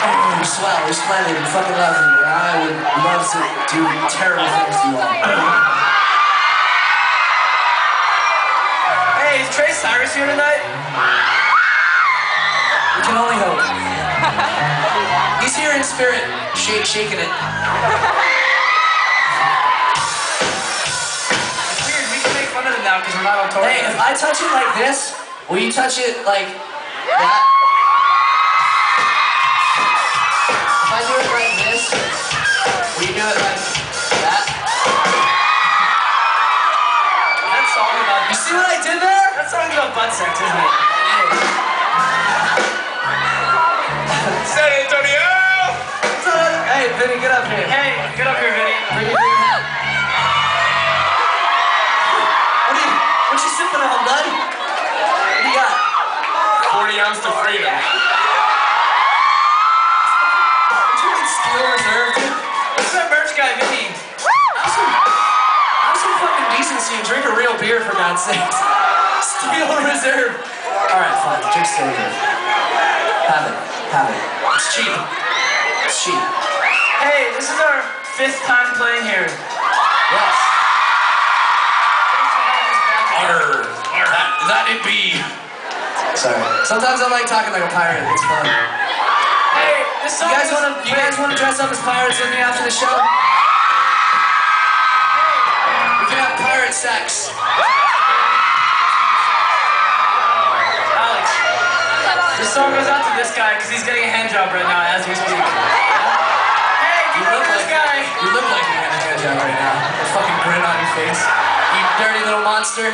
Oh, you're swell, you're splendid, you're fucking lovely. I would love to do terrible things to you all. Hey, is Trey Cyrus here tonight? We can only hope. He's here in spirit, shaking it. It's weird, we can make fun of him now because we're not on tour. Hey, if I touch it like this, will you touch it like that? If I do it like this, will you do it like that? That song about... You see what I did there? That song's about butt sex, isn't it? San Antonio! Hey, Vinny, get up here. Hey, get up here, Vinny. Bring your green hat. What you sipping on, bud? What do you got? 40 ounce to freedom. Did you like Steel Reserve, dude? What's that merch guy, Vinny? Have some fucking decency and drink a real beer, for God's sakes. Steel Reserve. Alright, fine. Drink Steel Reserve. Have it. Have it. It's cheap. It's cheap. Hey, this is our 5th time playing here. Yes. That it be. Sorry. Sometimes I like talking like a pirate. It's fun. Hey, this song You guys want to dress up as pirates with me after the show? We can have pirate sex. Alex, this song goes out to this guy because he's getting a hand job right now as we speak. Hey, do you remember this guy? You look like you're getting a hand job right now. A fucking grin on your face. You dirty little monster.